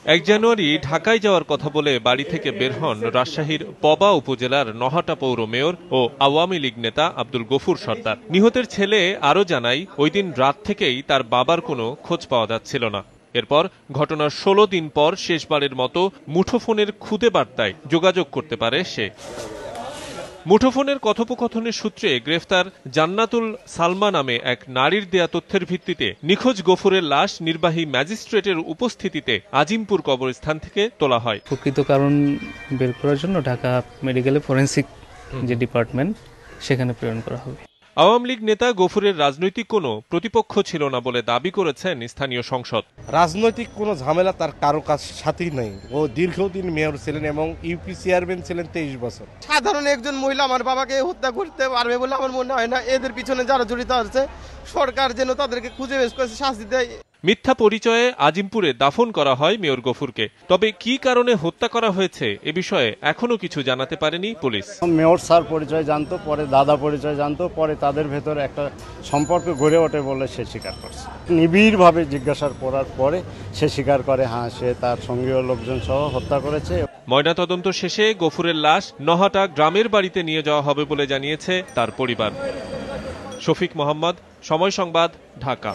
1 জানুয়ারি ঢাকায় যাওয়ার কথা বলে বাড়ি থেকে বের হন রাজশাহীর পবা উপজেলার নহাটা পৌর মেয়র ও আওয়ামী লীগ নেতা আব্দুল গফুর সরদার। নিহতের ছেলে আরও জানায়, ওই দিন রাত থেকেই তার বাবার কোনো খোঁজ পাওয়া যাচ্ছিল না। এরপর ঘটনার 16 দিন পর শেষবারের মতো মুঠোফোনের খুদে বার্তায় যোগাযোগ করতে পারে সে। মুঠোফোনের কথোপকথনের সূত্রে গ্রেফতার জান্নাতুল সালমা নামে এক নারীর দেয়া তথ্যের ভিত্তিতে নিখোঁজ গফুরের লাশ নির্বাহী ম্যাজিস্ট্রেটের উপস্থিতিতে আজিমপুর কবরস্থান থেকে তোলা হয়। প্রকৃত কারণ বের করার জন্য ঢাকা মেডিকেলে ফরেনসিক যে ডিপার্টমেন্ট সেখানে প্রেরণ করা হবে। আওয়ামী লীগ নেতা গফুরের রাজনৈতিক কোনো প্রতিপক্ষ ছিল না বলে দাবি করেছেন স্থানীয় সংসদ। রাজনৈতিক কোনো ঝামেলা তার কারো সাথেই নেই। ও দীর্ঘদিন মেয়র ছিলেন এবং ইউপি চেয়ারম্যান ছিলেন 23 বছর। সাধারণ একজন মহিলা আমার বাবাকে হত্যা করতে পারবে বলে আমার মনে হয় না। এদের পিছনে যারা জড়িত আছে সরকার যেন তাদেরকে খুঁজে বের করে শাস্তি দেয়। মিথ্যা পরিচয়ে আজিমপুরে দাফন করা হয় মেয়র গফুরকে। তবে কি কারণে হত্যা করা হয়েছে এ বিষয়ে এখনো কিছু জানাতে পারেনি পুলিশ। মেয়র স্যার পরিচয় জানতো, পরে দাদা পরিচয় জানতো, পরে তাদের ভেতরে একটা সম্পর্ক গড়ে ওঠে বলে সে স্বীকার করছে। নিবিড়ভাবে জিজ্ঞাসা করার পরে সে স্বীকার করে, হ্যাঁ, সে তার সঙ্গীয় লোকজন সহ হত্যা করেছে। ময়নাতদন্ত শেষে গফুরের লাশ নহাটা গ্রামের বাড়িতে নিয়ে যাওয়া হবে বলে জানিয়েছে তার পরিবার। শফিক মোহাম্মদ, সময় সংবাদ, ঢাকা।